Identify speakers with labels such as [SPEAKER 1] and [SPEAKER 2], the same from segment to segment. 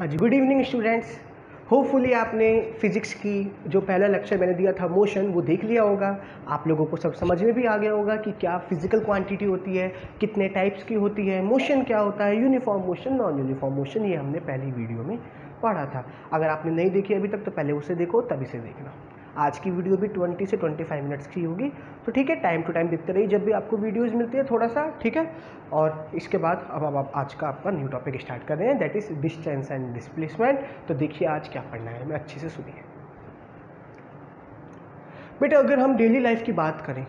[SPEAKER 1] हाँ जी, good evening students. Hopefully आपने physics की जो पहला लेक्चर मैंने दिया था मोशन वो देख लिया होगा। आप लोगों को सब समझ में भी आ गया होगा कि क्या फिजिकल क्वांटिटी होती है, कितने टाइप्स की होती है, मोशन क्या होता है, uniform motion, non uniform motion, ये हमने पहली वीडियो में पढ़ा था। अगर आपने नहीं देखी अभी तक तो पहले उसे देखो तब इसे देखना। आज की वीडियो भी 20 से 25 मिनट्स की होगी, तो ठीक है, टाइम टू टाइम देखते रहिए जब भी आपको वीडियोज़ मिलती है थोड़ा सा, ठीक है। और इसके बाद अब आप आज का आपका न्यू टॉपिक स्टार्ट कर रहे हैं, that is distance and displacement. तो देखिए आज क्या पढ़ना है, मैं अच्छे से सुनिए बेटा। अगर हम डेली लाइफ की बात करें,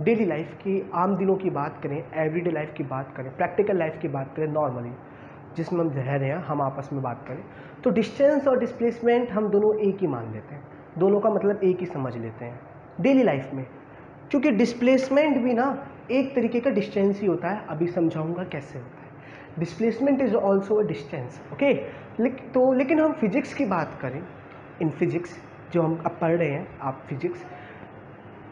[SPEAKER 1] डेली लाइफ की आम दिनों की बात करें, एवरीडे लाइफ की बात करें, प्रैक्टिकल लाइफ की बात करें, नॉर्मली जिसमें हम रह रहे हैं, हम आपस में बात करें, तो डिस्टेंस और डिस्प्लेसमेंट हम दोनों एक ही मान लेते हैं, दोनों का मतलब एक ही समझ लेते हैं डेली लाइफ में। क्योंकि डिस्प्लेसमेंट भी ना एक तरीके का डिस्टेंस ही होता है, अभी समझाऊंगा कैसे होता है। Displacement is also a distance, okay. लेकिन हम फिजिक्स की बात करें, इन फिजिक्स जो हम अब पढ़ रहे हैं आप फिजिक्स,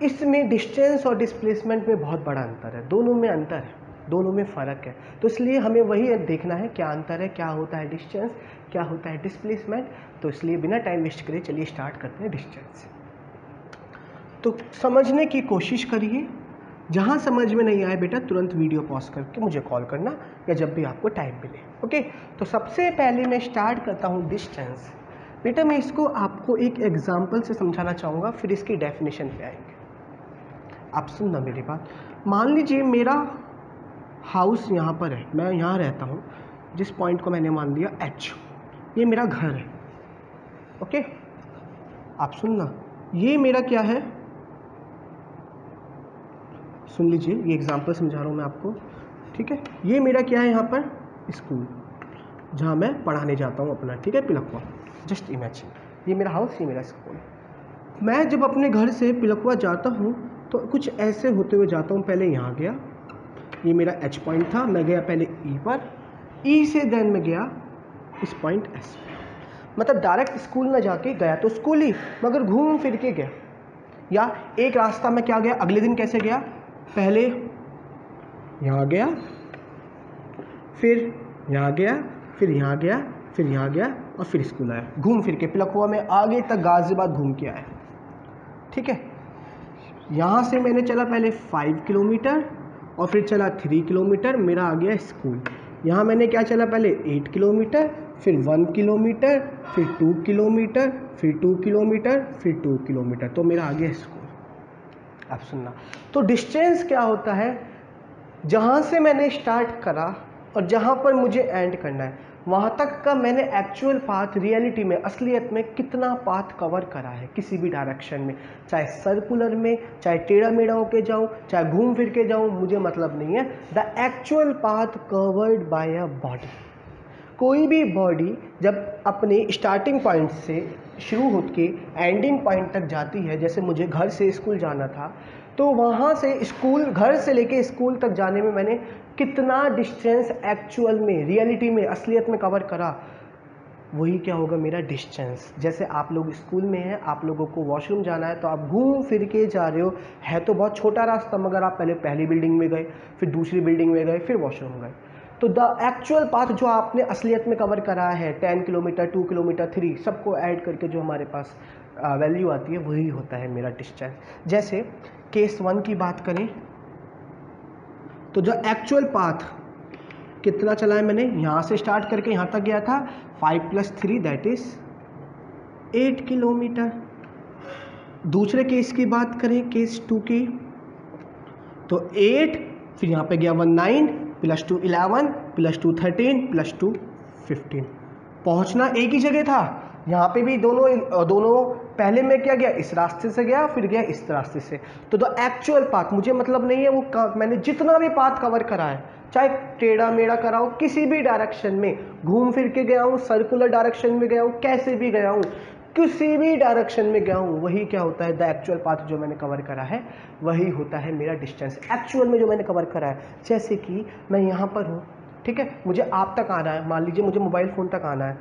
[SPEAKER 1] इसमें डिस्टेंस और डिस्प्लेसमेंट में बहुत बड़ा अंतर है, दोनों में अंतर है, दोनों में फ़र्क है। तो इसलिए हमें वही देखना है क्या अंतर है, क्या होता है डिस्टेंस, क्या होता है डिस्प्लेसमेंट। तो इसलिए बिना टाइम वेस्ट करे चलिए स्टार्ट करते हैं डिस्टेंस। तो समझने की कोशिश करिए, जहाँ समझ में नहीं आए बेटा तुरंत वीडियो पॉज करके मुझे कॉल करना या जब भी आपको टाइम मिले, ओके। तो सबसे पहले मैं स्टार्ट करता हूँ डिस्टेंस। बेटा मैं इसको आपको एक एग्जांपल से समझाना चाहूँगा, फिर इसकी डेफिनेशन पे आएंगे। आप सुनना मेरी बात। मान लीजिए मेरा हाउस यहाँ पर है, मैं यहाँ रहता हूँ, जिस पॉइंट को मैंने मान लिया H, ये मेरा घर है, ओके। आप सुनना, ये मेरा क्या है, सुन लीजिए, ये एग्जांपल समझा रहा हूँ मैं आपको, ठीक है। ये मेरा क्या है यहाँ पर स्कूल, जहाँ मैं पढ़ाने जाता हूँ अपना, ठीक है, पिलखवा। जस्ट इमेजिन, ये मेरा हाउस, ये मेरा स्कूल। मैं जब अपने घर से पिलखवा जाता हूँ तो कुछ ऐसे होते हुए जाता हूँ। पहले यहाँ गया, ये मेरा H पॉइंट था, मैं गया पहले E पर, E से देन मैं गया इस पॉइंट S पे। मतलब डायरेक्ट स्कूल में जाके गया तो स्कूल ही, मगर घूम फिर के गया। या एक रास्ता में क्या गया, अगले दिन कैसे गया, पहले यहाँ गया, फिर यहाँ गया, फिर यहाँ गया, फिर यहाँ गया और फिर स्कूल आया, घूम फिर के पिलखवा में आगे तक गाजियाबाद घूम के आया, ठीक है। यहाँ से मैंने चला पहले 5 किलोमीटर और फिर चला 3 किलोमीटर, मेरा आ गया स्कूल। यहाँ मैंने क्या चला, पहले 8 किलोमीटर, फिर 1 किलोमीटर, फिर 2 किलोमीटर, फिर 2 किलोमीटर, फिर 2 किलोमीटर, तो मेरा आ गया स्कूल। आप सुनना, तो डिस्टेंस क्या होता है, जहाँ से मैंने स्टार्ट करा और जहाँ पर मुझे एंड करना है, वहाँ तक का मैंने एक्चुअल पाथ, रियलिटी में, असलियत में कितना पाथ कवर करा है किसी भी डायरेक्शन में, चाहे सर्कुलर में, चाहे टेढ़ा मेढ़ा होके जाऊँ, चाहे घूम फिर के जाऊँ, मुझे मतलब नहीं है। The actual path covered by a body. कोई भी बॉडी जब अपने स्टार्टिंग पॉइंट से शुरू होकर के एंडिंग पॉइंट तक जाती है, जैसे मुझे घर से स्कूल जाना था, तो वहाँ से स्कूल, घर से लेके स्कूल तक जाने में मैंने कितना डिस्टेंस एक्चुअल में, रियलिटी में, असलियत में कवर करा, वही क्या होगा मेरा डिस्टेंस। जैसे आप लोग स्कूल में हैं, आप लोगों को वॉशरूम जाना है तो आप घूम फिर के जा रहे हो, है तो बहुत छोटा रास्ता, मगर आप पहले पहली बिल्डिंग में गए, फिर दूसरी बिल्डिंग में गए, फिर वॉशरूम गए, तो द एक्चुअल पाथ जो आपने असलियत में कवर करा है, 10 किलोमीटर, 2 किलोमीटर, 3, सबको ऐड करके जो हमारे पास वैल्यू आती है, वही होता है मेरा डिस्टेंस। जैसे केस 1 की बात करें तो जो एक्चुअल पाथ कितना चला है मैंने, यहाँ से स्टार्ट करके यहाँ तक गया था, 5 + 3 दैट इज 8 किलोमीटर। दूसरे केस की बात करें, केस 2 की, तो 8, फिर यहाँ पे गया 1 9 + 2 11 + 2 13 + 2 15। पहुँचना एक ही जगह था, यहाँ पे भी दोनों पहले मैं क्या गया, इस रास्ते से गया, फिर गया इस रास्ते से। तो द एक्चुअल पाथ, मुझे मतलब नहीं है वो मैंने जितना भी पाथ कवर करा है, चाहे टेढ़ा मेढ़ा करा हो, किसी भी डायरेक्शन में घूम फिर के गया हूँ, सर्कुलर डायरेक्शन में गया हूँ, कैसे भी गया हूँ, किसी भी डायरेक्शन में गया हूँ, वही क्या होता है, द एक्चुअल पाथ जो मैंने कवर करा है वही होता है मेरा डिस्टेंस एक्चुअल में जो मैंने कवर करा है। जैसे कि मैं यहाँ पर हूँ, ठीक है, मुझे आप तक आना है, मान लीजिए मुझे मोबाइल फ़ोन तक आना है,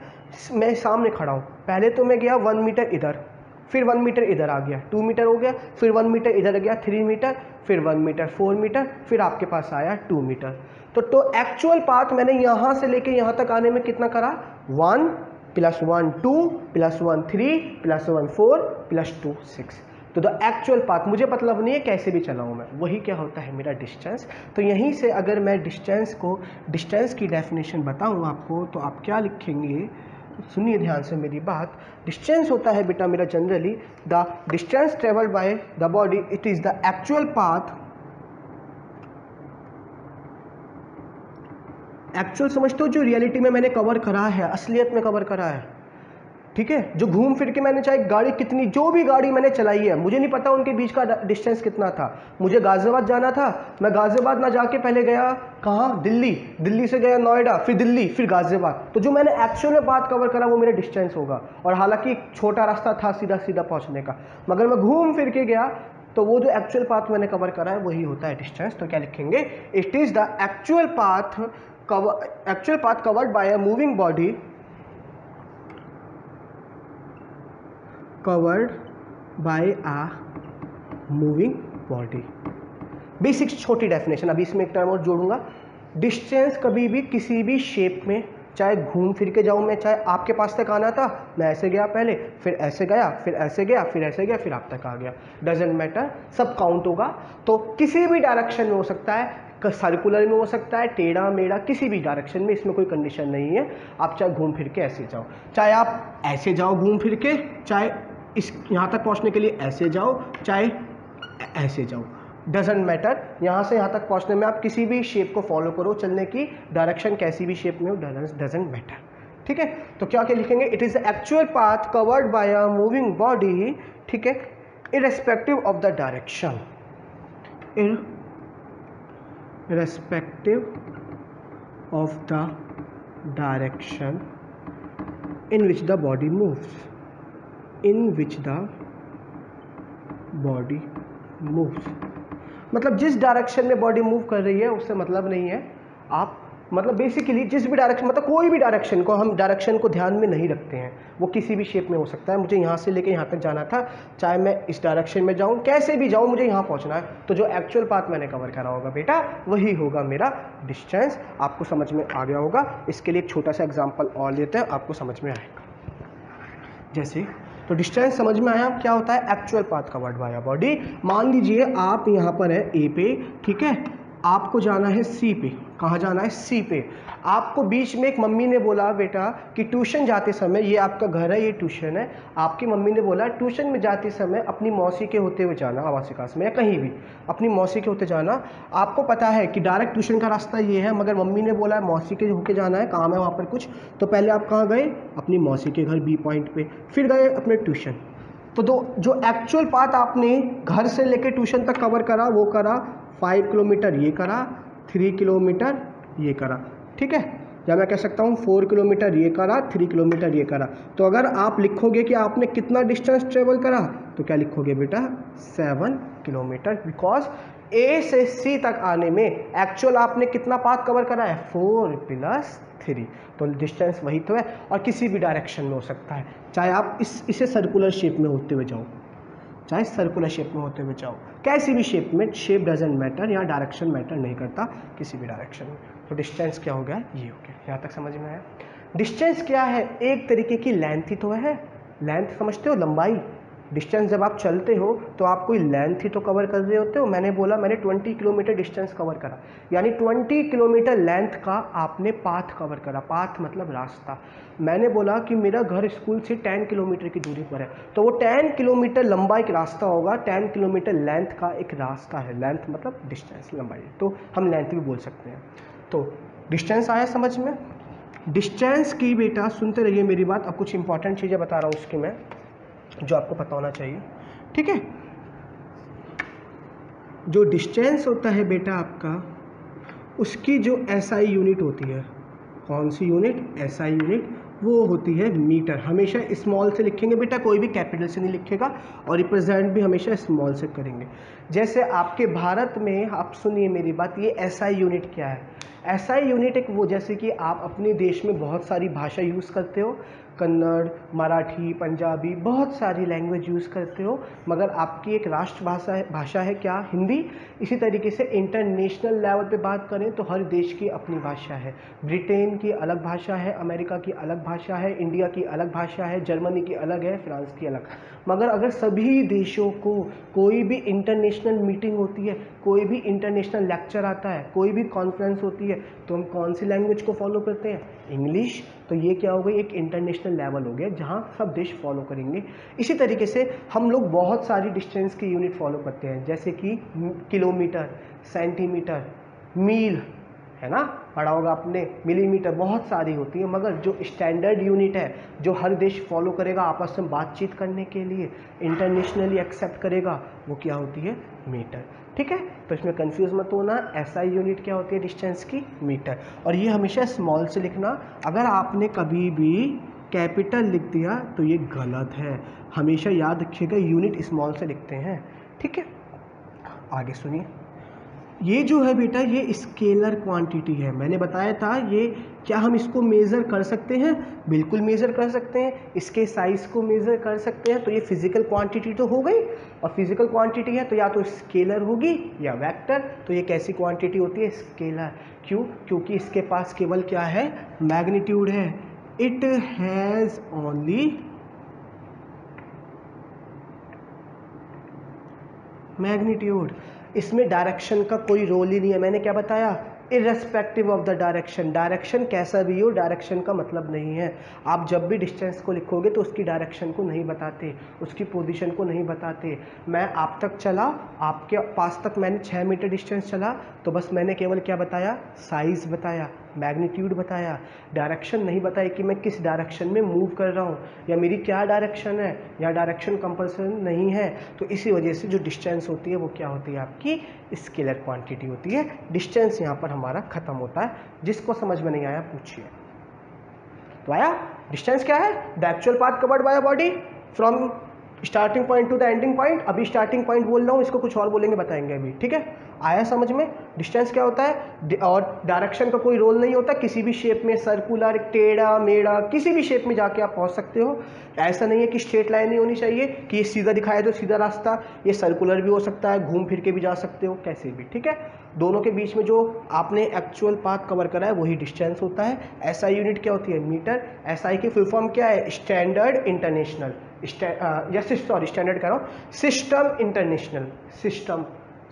[SPEAKER 1] मैं सामने खड़ा हूँ, पहले तो मैं गया 1 मीटर इधर, फिर 1 मीटर इधर आ गया, 2 मीटर हो गया, फिर 1 मीटर इधर गया, 3 मीटर, फिर 1 मीटर, 4 मीटर, फिर आपके पास आया 2 मीटर। तो एक्चुअल पाथ मैंने यहाँ से लेके यहाँ तक आने में कितना करा, 1 +1 2 +1 3 +1 4 +2 6। तो द एक्चुअल पाथ, मुझे मतलब नहीं है कैसे भी चलाऊँ मैं, वही क्या होता है मेरा डिस्टेंस। तो यहीं से अगर मैं डिस्टेंस की डेफिनेशन बताऊँ आपको, तो आप क्या लिखेंगे, सुनिए ध्यान से मेरी बात। डिस्टेंस होता है बेटा मेरा generally the distance travelled by the body, it is the actual path, actual समझते हो जो रियलिटी में मैंने कवर करा है, असलियत में कवर करा है, ठीक है, जो घूम फिर के मैंने चाहे गाड़ी कितनी, जो भी गाड़ी मैंने चलाई है, मुझे नहीं पता उनके बीच का डिस्टेंस कितना था। मुझे गाजियाबाद जाना था, मैं गाजियाबाद ना जाके पहले गया कहाँ, दिल्ली, दिल्ली से गया नोएडा, फिर दिल्ली, फिर गाजियाबाद। तो जो मैंने एक्चुअल में बात कवर करा वो मेरा डिस्टेंस होगा। और हालांकि एक छोटा रास्ता था सीधा सीधा पहुँचने का, मगर मैं घूम फिर के गया तो वो जो एक्चुअल पाथ मैंने कवर करा है वही होता है डिस्टेंस। तो क्या लिखेंगे, it is the actual path covered by a moving body, covered by a moving body। Basic छोटी डेफिनेशन, अभी इसमें एक टर्म और जोड़ूंगा। डिस्टेंस कभी भी किसी भी शेप में, चाहे घूम फिर के जाऊँ मैं, चाहे आपके पास तक आना था, मैं ऐसे गया पहले, फिर ऐसे गया, फिर ऐसे गया, फिर ऐसे गया, फिर आप तक आ गया, डजेंट मैटर, सब काउंट होगा। तो किसी भी डायरेक्शन में हो सकता है, सर्कुलर में हो सकता है, टेढ़ा मेढ़ा, किसी भी डायरेक्शन में, इसमें कोई कंडीशन नहीं है। आप चाहे घूम फिर के ऐसे जाओ, चाहे आप ऐसे जाओ घूम फिर के, चाहे इस यहाँ तक पहुँचने के लिए ऐसे जाओ, चाहे ऐसे जाओ, डजेंट मैटर। यहाँ से यहाँ तक पहुँचने में आप किसी भी शेप को फॉलो करो, चलने की डायरेक्शन कैसी भी शेप में हो, डजेंट मैटर, ठीक है। तो क्या क्या लिखेंगे, it is the actual path covered by a moving body, ठीक है, irrespective of the direction, irrespective of the direction in which the body moves, मतलब जिस डायरेक्शन में बॉडी मूव कर रही है उससे मतलब नहीं है। आप मतलब बेसिकली जिस भी डायरेक्शन, मतलब कोई भी डायरेक्शन को, हम डायरेक्शन को ध्यान में नहीं रखते हैं, वो किसी भी शेप में हो सकता है। मुझे यहाँ से लेके यहाँ तक जाना था, चाहे मैं इस डायरेक्शन में जाऊँ, कैसे भी जाऊँ, मुझे यहाँ पहुँचना है, तो जो एक्चुअल पाथ मैंने कवर करा होगा बेटा वही होगा मेरा डिस्टेंस। आपको समझ में आ गया होगा। इसके लिए एक छोटा सा एग्जाम्पल और लेते हैं, आपको समझ में आएगा। जैसे तो डिस्टेंस समझ में आया, क्या होता है, actual path covered by a body. मान लीजिए आप यहाँ पर है ए पे, ठीक है, आपको जाना है सी पे। कहाँ जाना है, सी पे। आपको बीच में एक मम्मी ने बोला बेटा कि ट्यूशन जाते समय, ये आपका घर है, ये ट्यूशन है, आपकी मम्मी ने बोला ट्यूशन में जाते समय अपनी मौसी के होते हुए जाना, आवासीय क्लास में या कहीं भी अपनी मौसी के होते जाना। आपको पता है कि डायरेक्ट ट्यूशन का रास्ता ये है, मगर मम्मी ने बोला है मौसी के होके जाना है, काम है वहाँ पर कुछ, तो पहले आप कहाँ गए, अपनी मौसी के घर बी पॉइंट पे, फिर गए अपने ट्यूशन। तो जो एक्चुअल पाथ आपने घर से लेके ट्यूशन तक कवर करा, वो करा 5 किलोमीटर ये करा, 3 किलोमीटर ये करा, ठीक है, या मैं कह सकता हूँ 4 किलोमीटर ये करा, 3 किलोमीटर ये करा। तो अगर आप लिखोगे कि आपने कितना डिस्टेंस ट्रेवल करा, तो क्या लिखोगे बेटा, 7 किलोमीटर, बिकॉज ए से सी तक आने में एक्चुअल आपने कितना पाथ कवर करा है, 4 + 3, तो डिस्टेंस वही तो है। और किसी भी डायरेक्शन में हो सकता है, चाहे आप इसे सर्कुलर शेप में होते हुए जाओ, चाहे सर्कुलर शेप में होते हुए जाओ, कैसी भी शेप में, शेप डजेंट मैटर, या डायरेक्शन मैटर नहीं करता, किसी भी डायरेक्शन में। तो डिस्टेंस क्या हो गया, ये हो गया। यहाँ तक समझ में आया। डिस्टेंस क्या है, एक तरीके की लेंथ ही तो है। लेंथ समझते हो, लंबाई। डिस्टेंस जब आप चलते हो तो आप कोई लेंथ ही तो कवर कर रहे होते हो। मैंने बोला मैंने 20 किलोमीटर डिस्टेंस कवर करा, यानी 20 किलोमीटर लेंथ का आपने पाथ कवर करा। पाथ मतलब रास्ता। मैंने बोला कि मेरा घर स्कूल से 10 किलोमीटर की दूरी पर है, तो वो 10 किलोमीटर लंबा एक रास्ता होगा, 10 किलोमीटर लेंथ का एक रास्ता है। लेंथ मतलब डिस्टेंस, लंबाई, तो हम लेंथ भी बोल सकते हैं। तो डिस्टेंस आया समझ में। डिस्टेंस की बेटा सुनते रहिए मेरी बात, अब कुछ इंपॉर्टेंट चीज़ें बता रहा हूँ उसकी मैं, जो आपको पता होना चाहिए, ठीक है। जो डिस्टेंस होता है बेटा आपका, उसकी जो एसआई यूनिट होती है, कौन सी यूनिट, एसआई यूनिट, वो होती है मीटर। हमेशा स्मॉल से लिखेंगे बेटा, कोई भी कैपिटल से नहीं लिखेगा, और रिप्रेजेंट भी हमेशा स्मॉल से करेंगे। जैसे आपके भारत में, आप सुनिए मेरी बात, ये एसआई यूनिट क्या है। एसआई यूनिट एक वो, जैसे कि आप अपने देश में बहुत सारी भाषा यूज़ करते हो, कन्नड़, मराठी, पंजाबी, बहुत सारी लैंग्वेज यूज़ करते हो, मगर आपकी एक राष्ट्रभाषा भाषा है क्या? हिंदी। इसी तरीके से इंटरनेशनल लेवल पे बात करें तो हर देश की अपनी भाषा है। ब्रिटेन की अलग भाषा है, अमेरिका की अलग भाषा है, इंडिया की अलग भाषा है, जर्मनी की अलग है, फ्रांस की अलग। मगर अगर सभी देशों को कोई भी इंटरनेशनल मीटिंग होती है, कोई भी इंटरनेशनल लेक्चर आता है, कोई भी कॉन्फ्रेंस होती है, तो हम कौन सी लैंग्वेज को फॉलो करते हैं? इंग्लिश। तो ये क्या हो गई? एक इंटरनेशनल लेवल हो गया जहाँ सब देश फॉलो करेंगे। इसी तरीके से हम लोग बहुत सारी डिस्टेंस की यूनिट फॉलो करते हैं, जैसे कि किलोमीटर, सेंटीमीटर, मील, है ना, पढ़ा होगा आपने, मिलीमीटर, बहुत सारी होती है। मगर जो स्टैंडर्ड यूनिट है, जो हर देश फॉलो करेगा आपस में बातचीत करने के लिए, इंटरनेशनली एक्सेप्ट करेगा, वो क्या होती है? मीटर। ठीक है, तो इसमें कंफ्यूज मत होना। ऐसा यूनिट क्या होती है डिस्टेंस की? मीटर। और ये हमेशा स्मॉल से लिखना। अगर आपने कभी भी कैपिटल लिख दिया तो ये गलत है, हमेशा याद रखिएगा यूनिट स्मॉल से लिखते हैं। ठीक है, आगे सुनिए। ये जो है बेटा, ये स्केलर क्वांटिटी है। मैंने बताया था ये, क्या हम इसको मेज़र कर सकते हैं? बिल्कुल मेज़र कर सकते हैं। इसके साइज़ को मेज़र कर सकते हैं। तो ये फिजिकल क्वांटिटी तो हो गई, और फिजिकल क्वांटिटी है तो या तो स्केलर होगी या वेक्टर। तो ये कैसी क्वांटिटी होती है? स्केलर। क्यों? क्योंकि इसके पास केवल क्या है? मैग्नीट्यूड है। It has only magnitude. इसमें डायरेक्शन का कोई रोल ही नहीं है। मैंने क्या बताया? Irrespective of the direction. Direction कैसा भी हो, डायरेक्शन का मतलब नहीं है। आप जब भी डिस्टेंस को लिखोगे तो उसकी डायरेक्शन को नहीं बताते, उसकी पोजीशन को नहीं बताते। मैं आप तक चला, आपके पास तक मैंने 6 मीटर डिस्टेंस चला, तो बस मैंने केवल क्या बताया? साइज़ बताया, मैग्नीट्यूड बताया, डायरेक्शन नहीं बताया कि मैं किस डायरेक्शन में मूव कर रहा हूँ या मेरी क्या डायरेक्शन है, या डायरेक्शन कंपल्सन नहीं है। तो इसी वजह से जो डिस्टेंस होती है वो क्या होती है? आपकी स्केलर क्वांटिटी होती है। डिस्टेंस यहाँ पर हमारा खत्म होता है। जिसको समझ में नहीं आया पूछिए। तो आया? डिस्टेंस क्या है? The actual path covered by a body from starting point two the ending point. अभी स्टार्टिंग पॉइंट बोल रहा हूँ, इसको कुछ और बोलेंगे, बताएंगे अभी। ठीक है, आया समझ में? डिस्टेंस क्या होता है? और डायरेक्शन का कोई रोल नहीं होता। किसी भी शेप में, सर्कुलर, टेढ़ा मेढ़ा, किसी भी शेप में जाके आप पहुंच सकते हो। ऐसा नहीं है कि स्ट्रेट लाइन ही होनी चाहिए कि ये सीधा दिखाया तो सीधा रास्ता, ये सर्कुलर भी हो सकता है, घूम फिर के भी जा सकते हो, कैसे भी। ठीक है, दोनों के बीच में जो आपने एक्चुअल पाथ कवर करा है वही डिस्टेंस होता है। एसआई यूनिट क्या होती है? मीटर। एसआई की फुल फॉर्म क्या है? स्टैंडर्ड इंटरनेशनल, स्टैंडर्ड कह रहा हूँ, सिस्टम इंटरनेशनल।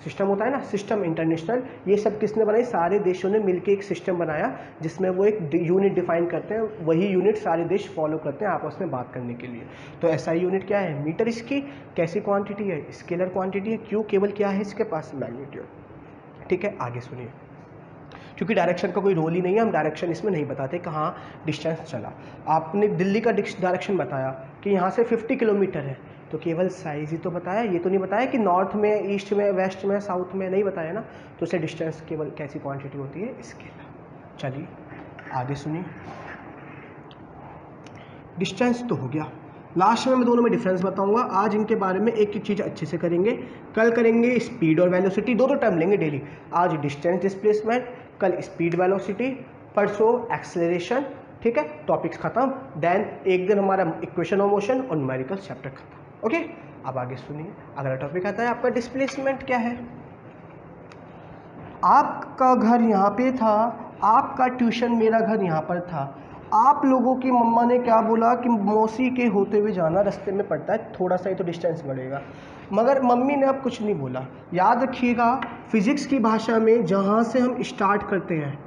[SPEAKER 1] सिस्टम होता है ना, सिस्टम इंटरनेशनल। ये सब किसने बनाई? सारे देशों ने मिलकर एक सिस्टम बनाया जिसमें वो एक यूनिट डिफाइन करते हैं। वही यूनिट सारे देश फॉलो करते हैं आपस में बात करने के लिए। तो एसआई यूनिट क्या है? मीटर। इसकी कैसी क्वांटिटी है? स्केलर क्वांटिटी है। क्यों? केवल क्या है इसके पास? मैग्नीट्यूड। ठीक है, आगे सुनिए। क्योंकि डायरेक्शन का कोई रोल ही नहीं है, हम डायरेक्शन इसमें नहीं बताते कहाँ डिस्टेंस चला। आपने दिल्ली का डायरेक्शन बताया कि यहाँ से 50 किलोमीटर है, तो केवल साइज़ ही तो बताया, ये तो नहीं बताया कि नॉर्थ में, ईस्ट में, वेस्ट में, साउथ में, नहीं बताया ना। तो उससे डिस्टेंस केवल कैसी क्वांटिटी होती है? स्केलर। चलिए आगे सुनिए। डिस्टेंस तो हो गया। लास्ट में मैं दोनों में डिफरेंस बताऊंगा। आज इनके बारे में एक एक चीज़ अच्छे से करेंगे। कल करेंगे स्पीड और वेलोसिटी, दो टर्म लेंगे डेली। आज डिस्टेंस डिस्प्लेसमेंट, कल स्पीड वेलोसिटी, परसों एक्सेलरेशन। ठीक है, टॉपिक्स खत्म। देन एक दिन हमारा इक्वेशन ऑफ मोशन और न्यूमेरिकल चैप्टर खत्म। ओके, अब आगे सुनिए। अगला टॉपिक आता है आपका डिस्प्लेसमेंट क्या है। आपका घर यहाँ पे था, आपका ट्यूशन, मेरा घर यहाँ पर था। आप लोगों की मम्मा ने क्या बोला कि मौसी के होते हुए जाना, रास्ते में पड़ता है, थोड़ा सा ही तो डिस्टेंस बढ़ेगा। मगर मम्मी ने अब कुछ नहीं बोला। याद रखिएगा, फिजिक्स की भाषा में जहाँ से हम स्टार्ट करते हैं,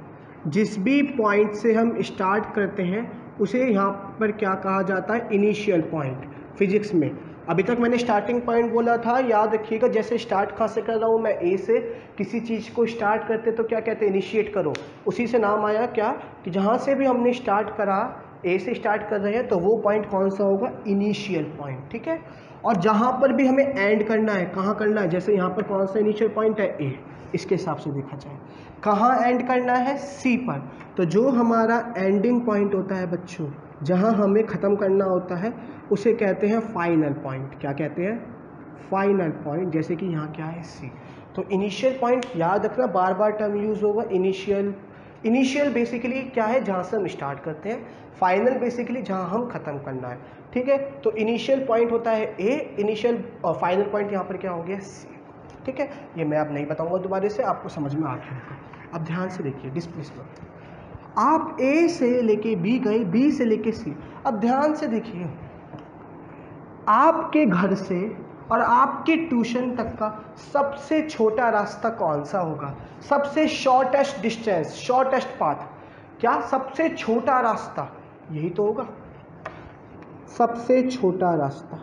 [SPEAKER 1] जिस भी पॉइंट से हम स्टार्ट करते हैं, उसे यहाँ पर क्या कहा जाता है? Initial point. फिजिक्स में अभी तक मैंने स्टार्टिंग पॉइंट बोला था, याद रखिएगा। जैसे स्टार्ट कहाँ से कर रहा हूँ मैं? ए से। किसी चीज़ को स्टार्ट करते तो क्या कहते हैं? इनिशिएट करो। उसी से नाम आया क्या कि जहाँ से भी हमने स्टार्ट करा, ए से स्टार्ट कर रहे हैं, तो वो पॉइंट कौन सा होगा? Initial point. ठीक है, और जहाँ पर भी हमें एंड करना है, कहाँ करना है? जैसे यहाँ पर कौन सा इनिशियल पॉइंट है? ए। इसके हिसाब से देखा जाए कहाँ एंड करना है? सी पर। तो जो हमारा एंडिंग पॉइंट होता है बच्चों, जहाँ हमें ख़त्म करना होता है, उसे कहते हैं फाइनल पॉइंट। क्या कहते हैं? Final point. जैसे कि यहाँ क्या है? सी। तो इनिशियल पॉइंट याद रखना, बार बार टर्म यूज़ होगा। इनिशियल इनिशियल बेसिकली क्या है, जहाँ से हम स्टार्ट करते हैं, फाइनल बेसिकली जहाँ हम ख़त्म करना है, ठीक है। तो इनिशियल पॉइंट होता है ए, इनिशियल और फाइनल पॉइंट यहाँ पर क्या हो गया, सी, ठीक है। ये मैं अब नहीं बताऊँगा दोबारा से, आपको समझ में आ गया होगा। अब ध्यान से देखिए डिस्प्लेसमेंट, आप ए से लेके बी गए, बी से लेके सी। अब ध्यान से देखिए, आपके घर से और आपके ट्यूशन तक का सबसे छोटा रास्ता कौन सा होगा, सबसे शॉर्टेस्ट डिस्टेंस, शॉर्टेस्ट पाथ, क्या सबसे छोटा रास्ता यही तो होगा, सबसे छोटा रास्ता,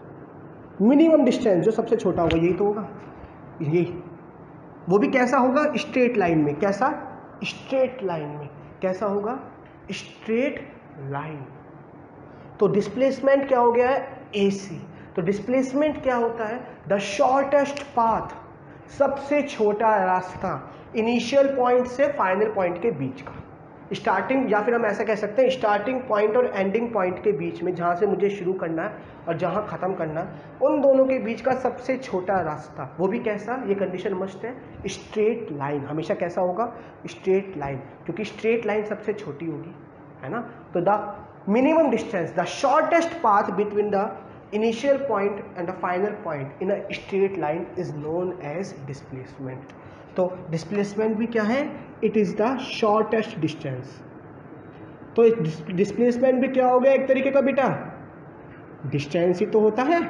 [SPEAKER 1] मिनिमम डिस्टेंस जो सबसे छोटा होगा यही तो होगा, यही। वो भी कैसा होगा, स्ट्रेट लाइन में, कैसा, स्ट्रेट लाइन में, कैसा होगा, स्ट्रेट लाइन। तो डिस्प्लेसमेंट क्या हो गया है, AC। तो डिस्प्लेसमेंट क्या होता है, द शॉर्टेस्ट पाथ, सबसे छोटा रास्ता इनिशियल पॉइंट से फाइनल पॉइंट के बीच का, स्टार्टिंग, या फिर हम ऐसा कह सकते हैं स्टार्टिंग पॉइंट और एंडिंग पॉइंट के बीच में, जहाँ से मुझे शुरू करना है और जहाँ ख़त्म करना है, उन दोनों के बीच का सबसे छोटा रास्ता, वो भी कैसा, ये कंडीशन मस्ट है, स्ट्रेट लाइन, हमेशा कैसा होगा, स्ट्रेट लाइन, क्योंकि स्ट्रेट लाइन सबसे छोटी होगी, है ना। तो the minimum distance, the shortest path between the initial point and the final point in a straight line is known as displacement. तो displacement भी क्या है, it is the shortest distance। तो displacement भी क्या हो गया, एक तरीके का बेटा distance ही तो होता है,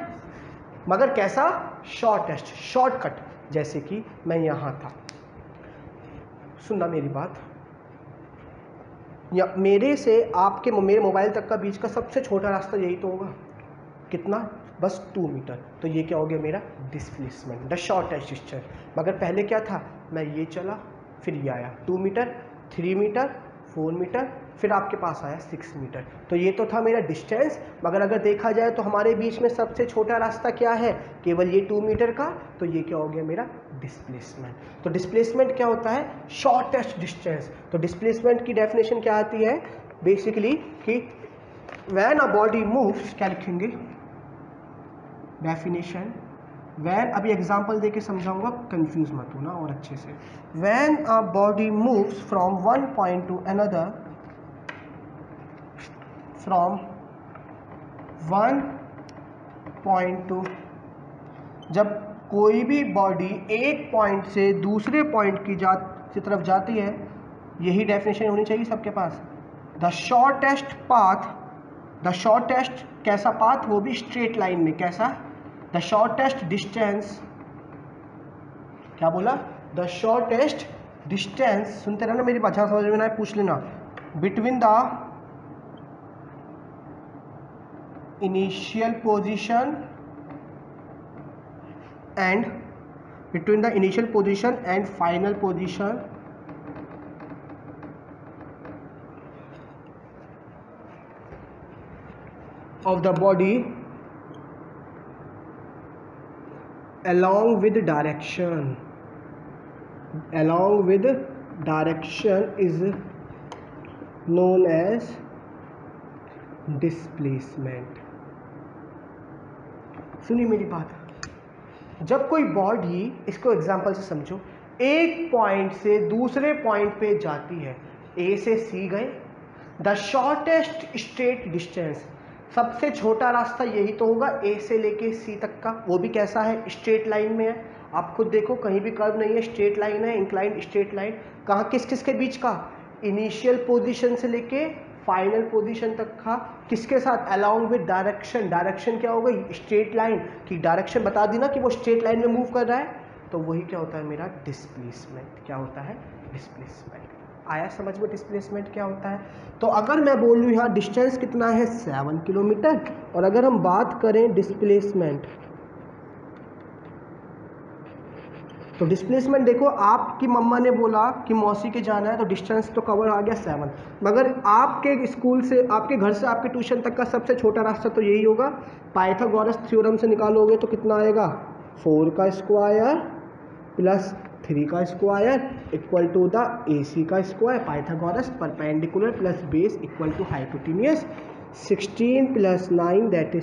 [SPEAKER 1] मगर कैसा, shortest, shortcut। जैसे कि मैं यहाँ था, सुनना मेरी बात, या मेरे से आपके, मेरे मोबाइल तक का बीच का सबसे छोटा रास्ता यही तो होगा, कितना, बस 2 मीटर। तो ये क्या हो गया मेरा डिस्प्लेसमेंट, द शॉर्टेस्ट डिस्टेंस। मगर पहले क्या था, मैं ये चला, फिर ये आया 2 मीटर, 3 मीटर, 4 मीटर, फिर आपके पास आया 6 मीटर। तो ये तो था मेरा डिस्टेंस, मगर अगर देखा जाए तो हमारे बीच में सबसे छोटा रास्ता क्या है, केवल ये 2 मीटर का। तो ये क्या हो गया मेरा डिस्प्लेसमेंट। तो डिस्प्लेसमेंट क्या होता है, शॉर्टेस्ट डिस्टेंस। तो डिस्प्लेसमेंट की डेफिनेशन क्या आती है बेसिकली कि व्हेन अ बॉडी मूव्स, क्या लिखेंगे डेफिनेशन, व्हेन, अभी एग्जांपल देके समझाऊंगा, कंफ्यूज मत होना और अच्छे से। When a body moves from one point to another, from one point to, जब कोई भी बॉडी एक पॉइंट से दूसरे पॉइंट की तरफ जाती है, यही डेफिनेशन होनी चाहिए सबके पास। The shortest path, the shortest कैसा पाथ, वो भी स्ट्रेट लाइन में, कैसा, द शॉर्टेस्ट डिस्टेंस, क्या बोला, द शॉर्टेस्ट डिस्टेंस, सुनते रहना मेरी बात, समझ में ना आए पूछ लेना, between the initial position and, between the initial position and final position of the body along with direction, along with direction is known as displacement। सुनिए मेरी बात, जब कोई बॉडी, इसको एग्जांपल से समझो, एक पॉइंट से दूसरे पॉइंट पे जाती है, ए से सी गए, द शॉर्टेस्ट स्ट्रेट डिस्टेंस, सबसे छोटा रास्ता यही तो होगा ए से लेके सी तक का, वो भी कैसा है, स्ट्रेट लाइन में है। आप खुद देखो कहीं भी कर्व नहीं है, स्ट्रेट लाइन है, इंक्लाइंड स्ट्रेट लाइन। कहाँ, किस किस के बीच का, इनिशियल पोजीशन से लेके फाइनल पोजीशन तक का, किसके साथ, अलोंग विद डायरेक्शन। डायरेक्शन क्या हो गई, स्ट्रेट लाइन की डायरेक्शन बता दी ना कि वो स्ट्रेट लाइन में मूव कर रहा है, तो वही क्या होता है मेरा डिस्प्लेसमेंट। क्या होता है, डिस्प्लेसमेंट। आया समझ में डिस्प्लेसमेंट क्या होता है। तो अगर मैं बोल लूँ यहाँ डिस्टेंस कितना है 7 किलोमीटर, और अगर हम बात करें डिस्प्लेसमेंट, तो डिस्प्लेसमेंट देखो, आपकी मम्मा ने बोला कि मौसी के जाना है, तो डिस्टेंस तो कवर आ गया 7, मगर आपके स्कूल से, आपके घर से आपके ट्यूशन तक का सबसे छोटा रास्ता तो यही होगा। पाइथागोरस थ्योरम से निकालोगे तो कितना आएगा, 4 का स्क्वायर प्लस 3 का square equal to the AC का square, Pythagoras perpendicular plus base equal to hypotenuse, 16 plus 9 that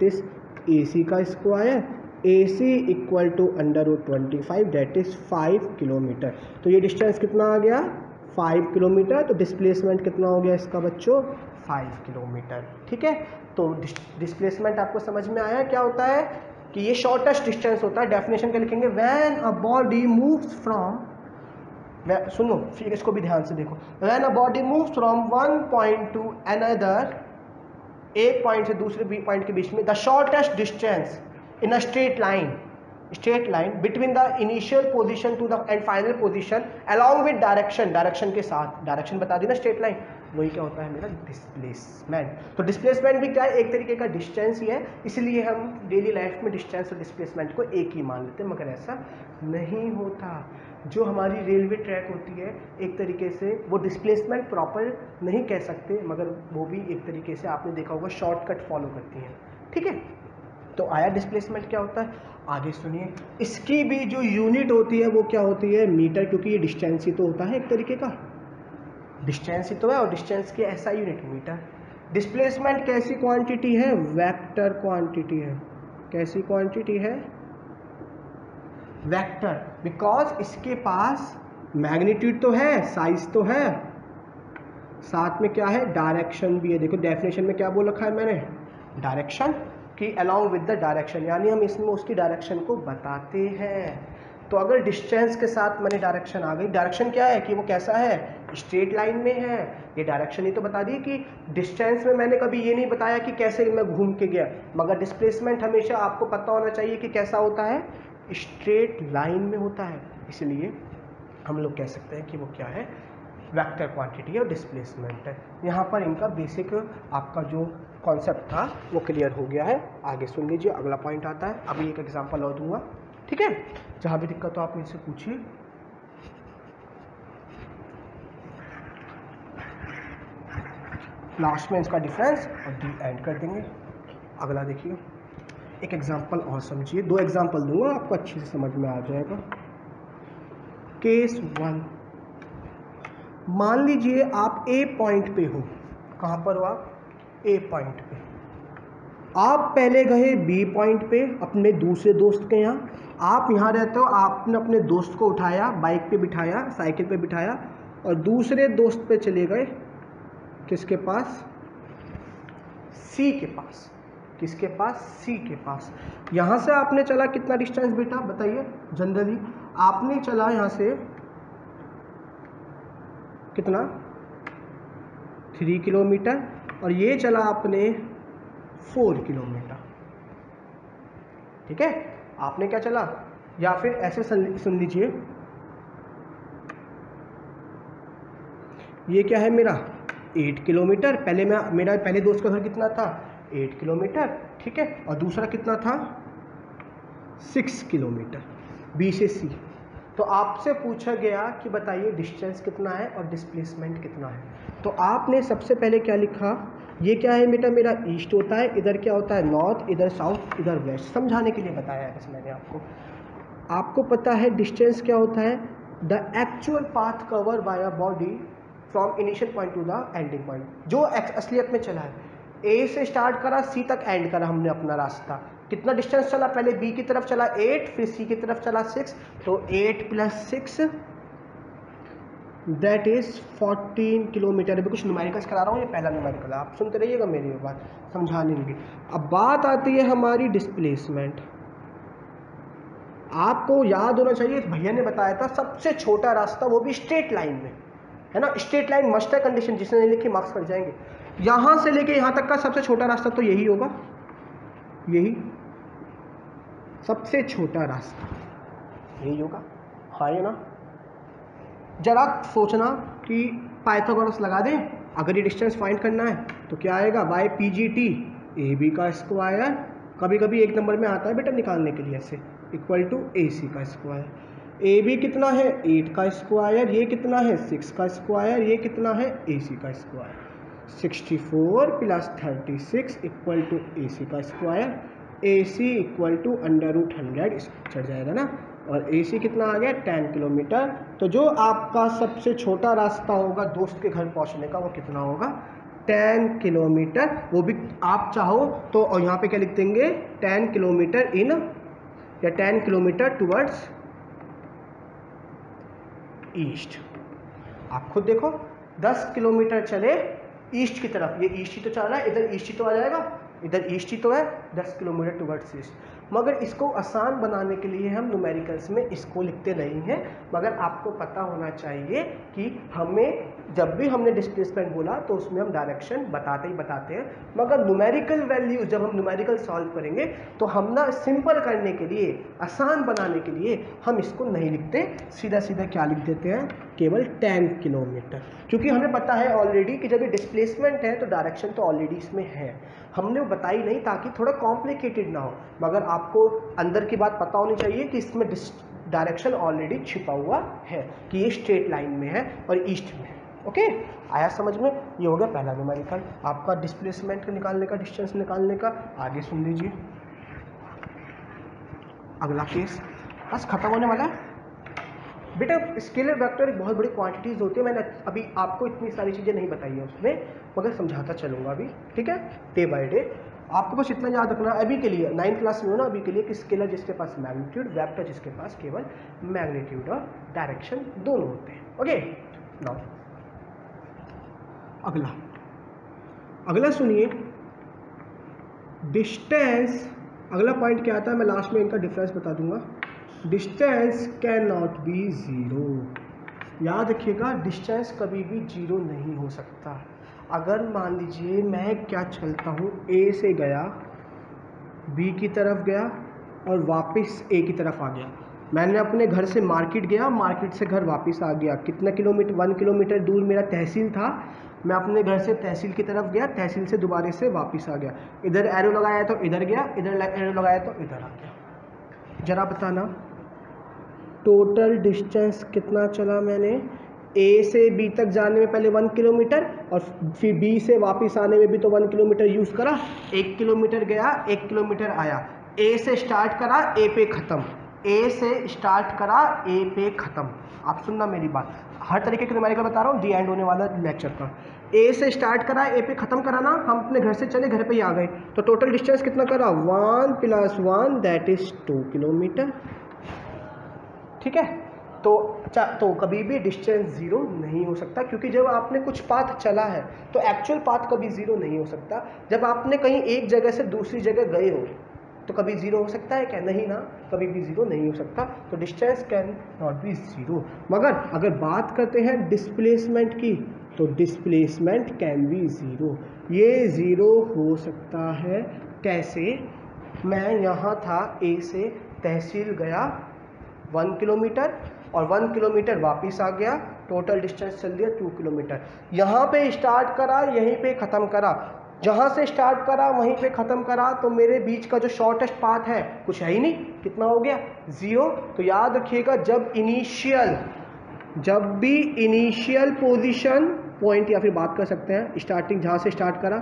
[SPEAKER 1] is AC का square, AC equal to √25 that is 5 kilometre. तो ये डिस्टेंस कितना आ गया, 5 किलोमीटर, तो डिस्प्लेसमेंट कितना हो गया इसका बच्चों 5 किलोमीटर। ठीक है, तो डिस्प्लेसमेंट आपको समझ में आया क्या होता है कि ये शॉर्टेस्ट डिस्टेंस होता है। डेफिनेशन क्या लिखेंगे, when a body moves from, सुनो फिर इसको भी ध्यान से देखो, when a body moves from one point to another, एक पॉइंट से दूसरे पॉइंट के बीच में, the shortest distance in a straight line between the initial position to the and final position along with direction के साथ, डायरेक्शन बता दी ना स्ट्रेट लाइन, वही क्या होता है मेरा डिस्प्लेसमेंट। तो डिस्प्लेसमेंट भी क्या है, एक तरीके का डिस्टेंस ही है, इसलिए हम डेली लाइफ में डिस्टेंस और डिस्प्लेसमेंट को एक ही मान लेते हैं, मगर ऐसा नहीं होता। जो हमारी रेलवे ट्रैक होती है एक तरीके से वो डिस्प्लेसमेंट प्रॉपर नहीं कह सकते, मगर वो भी एक तरीके से आपने देखा होगा शॉर्टकट फॉलो करती हैं। ठीक है, तो आया डिस्प्लेसमेंट क्या होता है, आगे सुनिए। इसकी भी जो यूनिट होती है वो क्या होती है, मीटर, क्योंकि ये डिस्टेंस ही तो होता है, एक तरीके का डिस्टेंस ही तो है, और डिस्टेंस की ऐसा यूनिट मीटर। डिस्प्लेसमेंट कैसी क्वांटिटी है, वेक्टर क्वांटिटी है। कैसी क्वांटिटी है, वेक्टर, बिकॉज इसके पास मैग्नीट्यूड तो है, साइज तो है, साथ में क्या है, डायरेक्शन भी है। देखो डेफिनेशन में क्या बोल रखा है मैंने, डायरेक्शन की अलोंग विद द डायरेक्शन, यानी हम इसमें उसकी डायरेक्शन को बताते हैं। तो अगर डिस्टेंस के साथ मैंने डायरेक्शन आ गई, डायरेक्शन क्या है कि वो कैसा है, स्ट्रेट लाइन में है, ये डायरेक्शन ही तो बता दी। कि डिस्टेंस में मैंने कभी ये नहीं बताया कि कैसे मैं घूम के गया, मगर डिस्प्लेसमेंट हमेशा आपको पता होना चाहिए कि कैसा होता है, स्ट्रेट लाइन में होता है, इसलिए हम लोग कह सकते हैं कि वो क्या है, वेक्टर क्वांटिटी और डिस्प्लेसमेंट है। यहाँ पर इनका बेसिक आपका जो कॉन्सेप्ट था वो क्लियर हो गया है। आगे सुन लीजिए, अगला पॉइंट आता है, अभी एक एग्जांपल और दूंगा, ठीक है। जहाँ भी दिक्कत हो आप मुझसे पूछिए। लास्ट में इसका डिफरेंस और डी एंड कर देंगे। अगला देखिए, एक एग्जांपल और समझिए, 2 एग्जांपल दूंगा आपको अच्छे से समझ में आ जाएगा। केस 1, मान लीजिए आप ए पॉइंट पे हो। कहाँ पर हो आप, ए पॉइंट पे। आप पहले गए बी पॉइंट पे अपने दूसरे दोस्त के यहाँ। आप यहाँ रहते हो, आपने अपने दोस्त को उठाया, बाइक पे बिठाया, साइकिल पे बिठाया, और दूसरे दोस्त पे चले गए, किसके पास, सी के पास। किसके पास, सी के पास। यहाँ से आपने चला कितना डिस्टेंस बेटा बताइए, जनरली आपने चला यहाँ से कितना, 3 किलोमीटर, और ये चला आपने 4 किलोमीटर। ठीक है, आपने क्या चला, या फिर ऐसे सुन लीजिए, ये क्या है मेरा 8 किलोमीटर। मेरा पहले दोस्त का घर कितना था, 8 किलोमीटर, ठीक है, और दूसरा कितना था, 6 किलोमीटर, बी से सी। तो आपसे पूछा गया कि बताइए डिस्टेंस कितना है और डिस्प्लेसमेंट कितना है। तो आपने सबसे पहले क्या लिखा, ये क्या है बेटा, मेरा ईस्ट होता है, इधर क्या होता है नॉर्थ, इधर साउथ, इधर वेस्ट, समझाने के लिए बताया है बस मैंने आपको। आपको पता है डिस्टेंस क्या होता है, the actual path cover by a body from initial point two the ending point, जो असलियत में चला है। ए से स्टार्ट करा, सी तक एंड करा हमने अपना रास्ता। कितना डिस्टेंस चला, पहले बी की तरफ चला 8, फिर सी की तरफ चला 6, तो 8 + 6 दैट इज 14 किलोमीटर। अभी कुछ न्यूमेरिकल्स करा रहा हूँ, ये पहला न्यूमेरिकल है, आप सुनते रहिएगा मेरी बात, समझाने की। अब बात आती है हमारी डिस्प्लेसमेंट। आपको याद होना चाहिए, भैया ने बताया था सबसे छोटा रास्ता, वो भी स्ट्रेट लाइन में, है ना, स्ट्रेट लाइन मस्ट है कंडीशन, जिसने नहीं लिखी मार्क्स कट जाएंगे। यहाँ से लेके यहाँ तक का सबसे छोटा रास्ता तो यही होगा, यही सबसे छोटा रास्ता यही होगा, हाँ ये ना। जरा सोचना कि पाइथागोरस लगा दें, अगर ये डिस्टेंस फाइंड करना है तो क्या आएगा, बाय PGT AB का स्क्वायर, कभी कभी 1 नंबर में आता है बेटा निकालने के लिए ऐसे, इक्वल टू AC का स्क्वायर। AB कितना है 8 का स्क्वायर, ये कितना है 6 का स्क्वायर, ये कितना है AC का स्क्वायर। 64 + 36 इक्वल टू AC का स्क्वायर। AC इक्वल टू √100 चढ़ जाएगा ना, और AC कितना आ गया 10 किलोमीटर। तो जो आपका सबसे छोटा रास्ता होगा दोस्त के घर पहुंचने का, वो कितना होगा 10 किलोमीटर। वो भी आप चाहो तो, और यहाँ पे क्या लिख देंगे 10 किलोमीटर इन, या 10 किलोमीटर टुवर्ड्स ईस्ट। आप खुद देखो, 10 किलोमीटर चले ईस्ट की तरफ, ये ईस्ट ही तो चल रहा है, इधर ईस्ट ही तो आ जाएगा, इधर ईस्ट ही तो है, 10 किलोमीटर टुवर्ड्स ईस्ट। मगर इसको आसान बनाने के लिए हम न्यूमेरिकल्स में इसको लिखते नहीं हैं, मगर आपको पता होना चाहिए कि हमें जब भी हमने डिस्प्लेसमेंट बोला तो उसमें हम डायरेक्शन बताते ही बताते हैं, मगर न्यूमेरिकल वैल्यूज जब हम न्यूमेरिकल सॉल्व करेंगे तो हम ना सिंपल करने के लिए, आसान बनाने के लिए हम इसको नहीं लिखते, सीधा सीधा क्या लिख देते हैं, केवल 10 किलोमीटर, क्योंकि हमें पता है ऑलरेडी कि जब ये डिस्प्लेसमेंट है तो डायरेक्शन तो ऑलरेडी इसमें है, हमने वो बताई नहीं ताकि थोड़ा कॉम्प्लिकेटेड ना हो, मगर आपको अंदर की बात पता होनी चाहिए कि इसमें डायरेक्शन ऑलरेडी छिपा हुआ है कि ये स्ट्रेट लाइन में है और ईस्ट में है। ओके, आया समझ में? ये हो गया पहला न्यूमेरिकल आपका डिस्प्लेसमेंट निकालने का, डिस्टेंस निकालने का। आगे सुन लीजिए, अगला केस बस खत्म होने वाला है बेटा। स्केलर वेक्टर एक बहुत बड़ी क्वांटिटीज़ होती है, मैंने अभी आपको इतनी सारी चीज़ें नहीं बताई है उसमें, मगर समझाता चलूँगा अभी, ठीक है, डे बाय डे। आपको बस इतना याद रखना अभी के लिए, 9th क्लास में हो ना अभी के लिए, कि स्केलर जिसके पास मैग्नीट्यूड, वेक्टर जिसके पास केवल मैग्नीट्यूड और डायरेक्शन दोनों होते हैं। ओके, नाउ अगला सुनिए, डिस्टेंस। अगला पॉइंट क्या आता है, मैं लास्ट में इनका डिफरेंस बता दूंगा। Distance can not be zero. याद रखिएगा, डिस्टेंस कभी भी जीरो नहीं हो सकता। अगर मान लीजिए मैं क्या चलता हूँ, ए से गया, बी की तरफ गया और वापस ए की तरफ आ गया, मैंने अपने घर से मार्केट गया, मार्केट से घर वापस आ गया, कितना किलोमीटर, 1 किलोमीटर दूर मेरा तहसील था, मैं अपने घर से तहसील की तरफ गया, तहसील से दोबारा से वापस आ गया, इधर एरो लगाया तो इधर गया, इधर एरो लगाया तो इधर आ गया। जरा बताना टोटल डिस्टेंस कितना चला मैंने, ए से बी तक जाने में पहले 1 किलोमीटर और फिर बी से वापस आने में भी तो 1 किलोमीटर यूज़ करा, 1 किलोमीटर गया, 1 किलोमीटर आया, ए से स्टार्ट करा, ए पे ख़त्म, ए से स्टार्ट करा, ए पे ख़त्म। आप सुनना मेरी बात, हर तरीके के न्यूमेरिकल बता रहा हूँ, दी एंड होने वाला लेक्चर का। ए से स्टार्ट करा, ए पे ख़त्म करा ना, हम अपने घर से चले, घर पे ही आ गए, तो टोटल डिस्टेंस कितना करा, 1 + 1 दैट इज़ 2 किलोमीटर। ठीक है, तो कभी भी डिस्टेंस ज़ीरो नहीं हो सकता, क्योंकि जब आपने कुछ पाथ चला है तो एक्चुअल पाथ कभी ज़ीरो नहीं हो सकता। जब आपने कहीं एक जगह से दूसरी जगह गए हो तो कभी ज़ीरो हो सकता है क्या? नहीं ना, कभी भी ज़ीरो नहीं हो सकता। तो distance can not be zero. मगर अगर बात करते हैं डिस्प्लेसमेंट की, तो डिस्प्लेसमेंट कैन बी ज़ीरो। ये ज़ीरो हो सकता है कैसे? मैं यहाँ था, ए से तहसील गया 1 किलोमीटर और 1 किलोमीटर वापस आ गया, टोटल डिस्टेंस चल दिया 2 किलोमीटर। यहाँ पे स्टार्ट करा, यहीं पे ख़त्म करा, जहाँ से स्टार्ट करा वहीं पे ख़त्म करा, तो मेरे बीच का जो शॉर्टेस्ट पाथ है कुछ है ही नहीं, कितना हो गया? ज़ीरो। तो याद रखिएगा, जब भी इनिशियल पोजीशन पॉइंट या फिर बात कर सकते हैं स्टार्टिंग, जहाँ से स्टार्ट करा,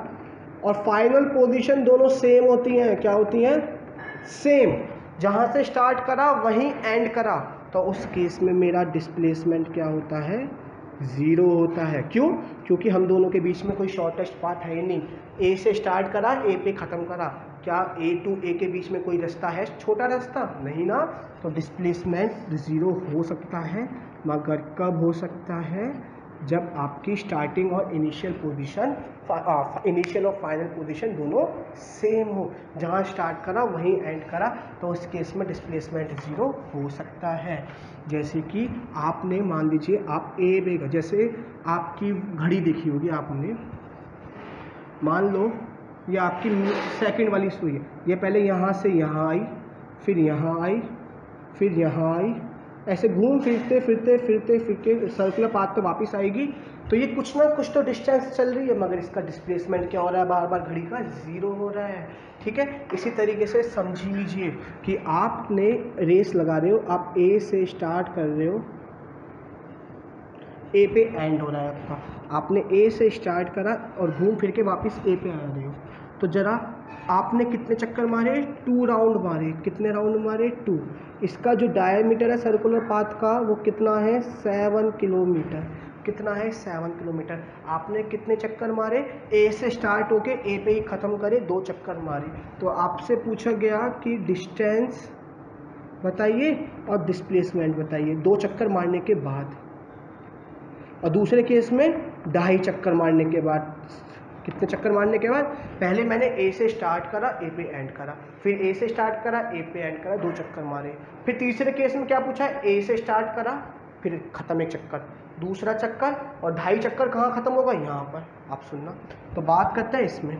[SPEAKER 1] और फाइनल पोजीशन दोनों सेम होती हैं। क्या होती हैं? सेम। जहाँ से स्टार्ट करा वहीं एंड करा, तो उस केस में मेरा डिस्प्लेसमेंट क्या होता है? ज़ीरो होता है। क्यों? क्योंकि हम दोनों के बीच में कोई शॉर्टेस्ट पाथ है ही नहीं। ए से स्टार्ट करा, ए पे ख़त्म करा, क्या ए टू ए के बीच में कोई रास्ता है, छोटा रास्ता? नहीं ना। तो डिस्प्लेसमेंट ज़ीरो हो सकता है, मगर कब हो सकता है? जब आपकी स्टार्टिंग और इनिशियल पोजीशन, इनिशियल और फाइनल पोजीशन दोनों सेम हो, जहाँ स्टार्ट करा वहीं एंड करा, तो उस केस में डिस्प्लेसमेंट ज़ीरो हो सकता है। जैसे कि आपने मान लीजिए आप ए पे, जैसे आपकी घड़ी देखी होगी आपने, मान लो ये आपकी सेकंड वाली सुई है, ये पहले यहाँ से यहाँ आई, फिर यहाँ आई, फिर यहाँ आई, ऐसे घूम फिरते फिरते फिरते फिरते सर्कुलर पाथ पे वापस आएगी। तो ये कुछ ना कुछ तो डिस्टेंस चल रही है, मगर इसका डिस्प्लेसमेंट क्या हो रहा है? बार बार घड़ी का ज़ीरो हो रहा है। ठीक है, इसी तरीके से समझ लीजिए कि आपने रेस लगा रहे हो, आप ए से स्टार्ट कर रहे हो, ए पे एंड हो रहा है आपका, आपने ए से स्टार्ट करा और घूम फिर के वापस ए पे आ रहे हो, तो ज़रा आपने कितने चक्कर मारे? 2 राउंड मारे। कितने राउंड मारे? 2। इसका जो डायमीटर है सर्कुलर पाथ का वो कितना है? 7 किलोमीटर। कितना है? 7 किलोमीटर। आपने कितने चक्कर मारे? ए से स्टार्ट होके ए पे ही ख़त्म करे, 2 चक्कर मारे। तो आपसे पूछा गया कि डिस्टेंस बताइए और डिस्प्लेसमेंट बताइए 2 चक्कर मारने के बाद। और दूसरे केस में 2.5 चक्कर मारने के बाद, कितने चक्कर मारने के बाद, पहले मैंने ए से स्टार्ट करा, ए पे एंड करा, फिर ए से स्टार्ट करा, ए पे एंड करा, 2 चक्कर मारे। फिर तीसरे केस में क्या पूछा है, ए से स्टार्ट करा, फिर ख़त्म 1 चक्कर, दूसरा चक्कर, और 2.5 चक्कर कहाँ ख़त्म होगा, यहाँ पर। आप सुनना, तो बात करते हैं इसमें,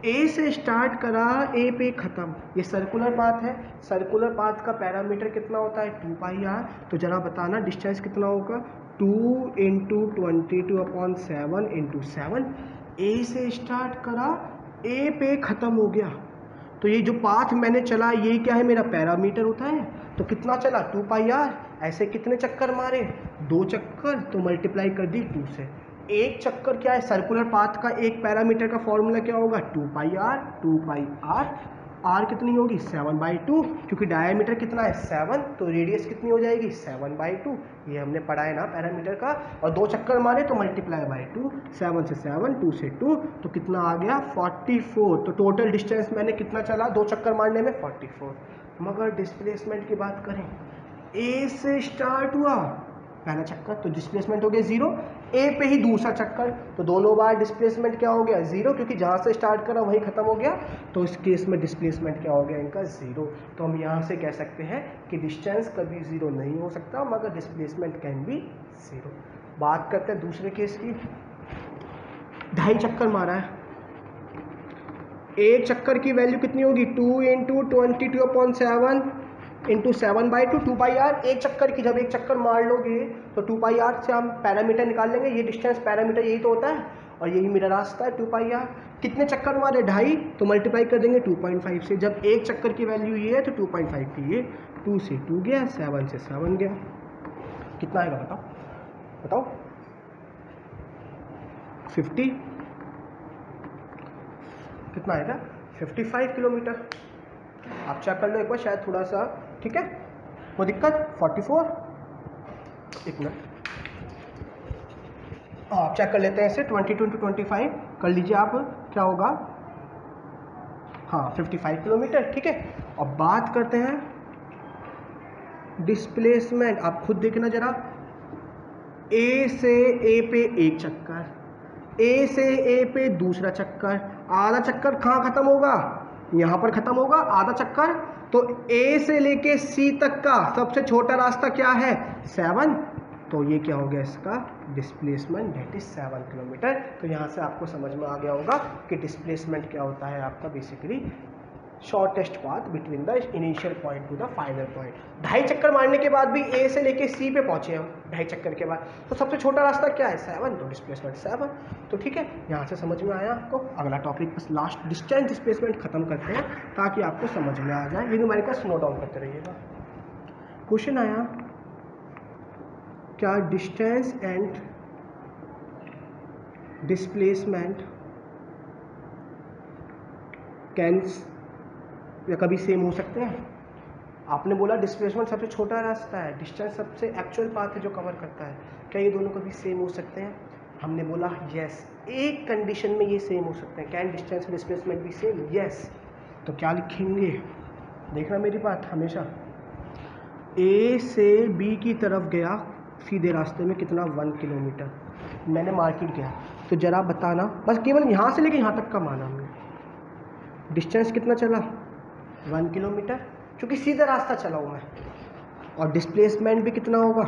[SPEAKER 1] ए से स्टार्ट करा, ए पे ख़त्म, ये सर्कुलर पाथ है। सर्कुलर पाथ का पैरामीटर कितना होता है, 2πr। तो जरा बताना डिस्टेंस कितना होगा, 2 × 22/7 × 7। ए से स्टार्ट करा, ए पे ख़त्म हो गया, तो ये जो पाथ मैंने चला ये क्या है, मेरा पैरामीटर होता है। तो कितना चला, 2πr। ऐसे कितने चक्कर मारे, 2 चक्कर, तो मल्टीप्लाई कर दी 2 से। 1 चक्कर क्या है, सर्कुलर पाथ का एक पैरामीटर का फॉर्मूला क्या होगा, 2πr। 2πr, r कितनी होगी, 7/2, क्योंकि डायमीटर कितना है 7, तो रेडियस कितनी हो जाएगी, 7/2। ये हमने पढ़ा है ना पैरामीटर का। और 2 चक्कर मारे तो मल्टीप्लाई बाई 2, 7 से 7, 2 से 2, तो कितना आ गया 44। तो टोटल डिस्टेंस मैंने कितना चला 2 चक्कर मारने में, 44। मगर डिस्प्लेसमेंट की बात करें, ए से स्टार्ट हुआ पहला चक्कर, तो डिस्प्लेसमेंट हो गया 0। ए पे ही दूसरा चक्कर, तो दोनों बार डिस्प्लेसमेंट क्या हो गया, 0, क्योंकि जहाँ से स्टार्ट करा वहीं ख़त्म हो गया। तो इस केस में डिस्प्लेसमेंट क्या हो गया इनका, 0। तो हम यहाँ से कह सकते हैं कि डिस्टेंस कभी 0 नहीं हो सकता, मगर डिस्प्लेसमेंट कैन बी 0। बात करते हैं दूसरे केस की। 2.5 चक्कर मारा है, एक चक्कर की वैल्यू कितनी होगी, 2 × 22/7 × 7/2, 2πr। एक चक्कर की, जब एक चक्कर मार लोगे तो 2πr से हम पैरामीटर निकाल लेंगे। ये डिस्टेंस पैरामीटर यही तो होता है, और यही मेरा रास्ता है 2πr। कितने चक्कर मारे, 2.5, तो मल्टीप्लाई कर देंगे 2.5 से। जब एक चक्कर की वैल्यू ये है तो 2.5 की ये, 2 से 2 गया, 7 से 7 गया, कितना आएगा बताओ बताओ, 50, कितना आएगा, 55 किलोमीटर। आप चेक कर लो एक बार, शायद थोड़ा सा, ठीक है, कोई दिक्कत, 44, एक मिनट, आप चेक कर लेते हैं इसे, 22 × 25 कर लीजिए आप, क्या होगा, हाँ 55 किलोमीटर, ठीक है। अब बात करते हैं डिस्प्लेसमेंट, आप खुद देखना जरा, ए से ए पे 1 चक्कर, ए से ए पे दूसरा चक्कर, आधा चक्कर कहाँ ख़त्म होगा, यहाँ पर ख़त्म होगा आधा चक्कर। तो ए से लेके सी तक का सबसे छोटा रास्ता क्या है, 7, तो ये क्या हो गया इसका डिस्प्लेसमेंट, दैट इज 7 किलोमीटर। तो यहाँ से आपको समझ में आ गया होगा कि डिस्प्लेसमेंट क्या होता है आपका, basically shortest path between the initial point two the final point. 2.5 चक्कर मारने के बाद भी ए से लेके सी पे पहुंचे हम 2.5 चक्कर के बाद, तो सबसे छोटा रास्ता क्या है, 7, तो डिस्प्लेसमेंट 7। तो ठीक है, यहाँ से समझ में आया आपको। अगला टॉपिक बस लास्ट डिस्टेंस डिस्प्लेसमेंट खत्म करते हैं ताकि आपको समझ में आ जाए। ये न्यूमेरिकल्स नोट डाउन करते रहिएगा। क्वेश्चन आया, क्या डिस्टेंस एंड डिस्प्लेसमेंट कैन या कभी सेम हो सकते हैं। आपने बोला डिस्प्लेसमेंट सबसे छोटा रास्ता है, डिस्टेंस सबसे एक्चुअल पाथ है जो कवर करता है, क्या ये दोनों कभी सेम हो सकते हैं। हमने बोला यस, एक कंडीशन में ये सेम हो सकते हैं, कैन डिस्टेंस और डिस्प्लेसमेंट भी सेम, यस। तो क्या लिखेंगे, देखना मेरी बात हमेशा, ए से बी की तरफ गया सीधे रास्ते में कितना, 1 किलोमीटर, मैंने मार्केट गया, तो जरा बताना, बस केवल यहाँ से लेके यहाँ तक का माना हमने, डिस्टेंस कितना चला 1 किलोमीटर, क्योंकि सीधा रास्ता चला हूँ मैं, और डिस्प्लेसमेंट भी कितना होगा,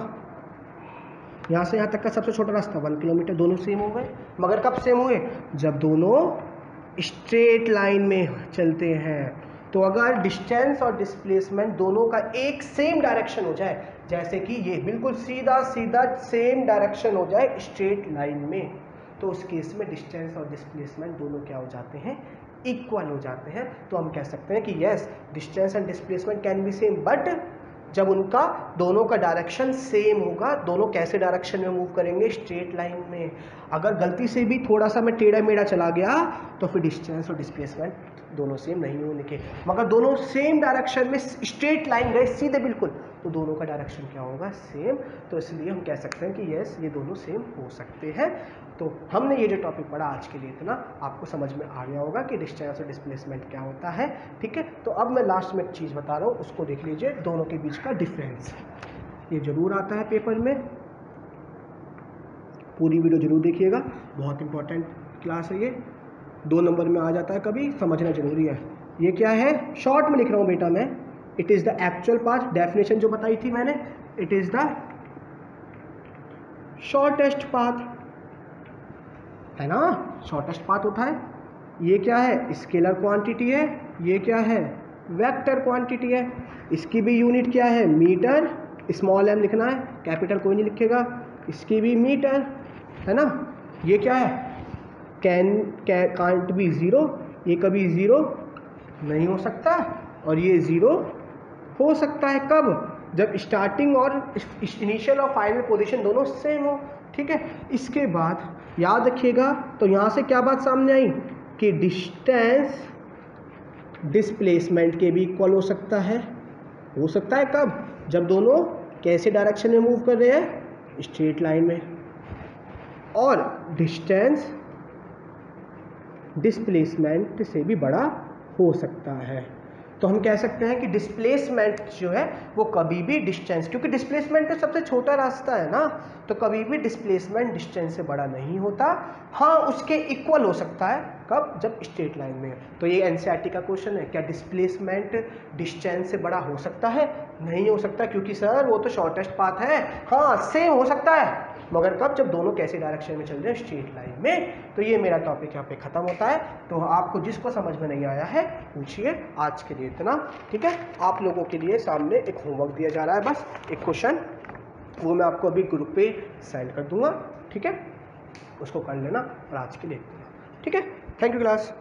[SPEAKER 1] यहाँ से यहाँ तक का सबसे छोटा रास्ता 1 किलोमीटर, दोनों सेम हो गए। मगर कब सेम हुए, जब दोनों स्ट्रेट लाइन में चलते हैं। तो अगर डिस्टेंस और डिस्प्लेसमेंट दोनों का एक सेम डायरेक्शन हो जाए, जैसे कि ये बिल्कुल सीधा सीधा सेम डायरेक्शन हो जाए स्ट्रेट लाइन में, तो उस केस में डिस्टेंस और डिस्प्लेसमेंट दोनों क्या हो जाते हैं, इक्वल हो जाते हैं। तो हम कह सकते हैं कि yes, distance and displacement can be same, but जब उनका दोनों का डायरेक्शन सेम होगा। दोनों कैसे डायरेक्शन में मूव करेंगे, स्ट्रेट लाइन में। अगर गलती से भी थोड़ा सा मैं टेढ़ा मेढ़ा चला गया तो फिर डिस्टेंस और डिस्प्लेसमेंट दोनों सेम नहीं होने के, मगर दोनों सेम डायरेक्शन में स्ट्रेट लाइन गए सीधे बिल्कुल, तो दोनों का डायरेक्शन क्या होगा, सेम। तो इसलिए हम कह सकते हैं कि यस, ये दोनों सेम हो सकते हैं। तो हमने ये जो टॉपिक पढ़ा आज के लिए इतना, आपको समझ में आ गया होगा कि डिस्टेंस और डिस्प्लेसमेंट क्या होता है, ठीक है। तो अब मैं लास्ट में एक चीज़ बता रहा हूँ, उसको देख लीजिए, दोनों के बीच का डिफरेंस। ये जरूर आता है पेपर में, पूरी वीडियो जरूर देखिएगा, बहुत इंपॉर्टेंट क्लास है ये, 2 नंबर में आ जाता है कभी, समझना जरूरी है। ये क्या है, शॉर्ट में लिख रहा हूँ बेटा मैं, it is the actual path, definition जो बताई थी मैंने, it is the shortest path, है ना, शॉर्टेस्ट पाथ होता है। ये क्या है, स्केलर क्वांटिटी है, ये क्या है, वेक्टर क्वांटिटी है। इसकी भी यूनिट क्या है, मीटर, स्मॉल m लिखना है, कैपिटल कोई नहीं लिखेगा, इसकी भी मीटर, है ना। ये क्या है, कांट बी ज़ीरो, ये कभी ज़ीरो नहीं हो सकता, और ये ज़ीरो हो सकता है कब, जब स्टार्टिंग और इनिशियल और फाइनल पोजीशन दोनों सेम हो, ठीक है। इसके बाद याद रखिएगा, तो यहाँ से क्या बात सामने आई कि डिस्टेंस डिस्प्लेसमेंट के भी इक्वल हो सकता है कब, जब दोनों कैसे डायरेक्शन में मूव कर रहे हैं, स्ट्रेट लाइन में, और डिस्टेंस डिस्प्लेसमेंट से भी बड़ा हो सकता है। तो हम कह सकते हैं कि डिस्प्लेसमेंट जो है वो कभी भी डिस्टेंस, क्योंकि डिस्प्लेसमेंट तो सबसे छोटा रास्ता है ना, तो कभी भी डिस्प्लेसमेंट डिस्टेंस से बड़ा नहीं होता। हाँ, उसके इक्वल हो सकता है कब, जब स्ट्रेट लाइन में। तो ये एनसीईआरटी का क्वेश्चन है, क्या डिस्प्लेसमेंट डिस्टेंस से बड़ा हो सकता है? नहीं हो सकता, क्योंकि सर वो तो शॉर्टेस्ट पाथ है। हाँ, सेम हो सकता है, मगर कब, जब दोनों कैसे डायरेक्शन में चल रहे हैं, स्ट्रेट लाइन में। तो ये मेरा टॉपिक यहाँ पे खत्म होता है। तो आपको जिसको समझ में नहीं आया है पूछिए, आज के लिए इतना, ठीक है। आप लोगों के लिए सामने एक होमवर्क दिया जा रहा है, बस एक क्वेश्चन, वो मैं आपको अभी ग्रुप पे सेंड कर दूंगा, ठीक है, उसको कर लेना, और आज के लिए इतना, ठीक है। Thank you class.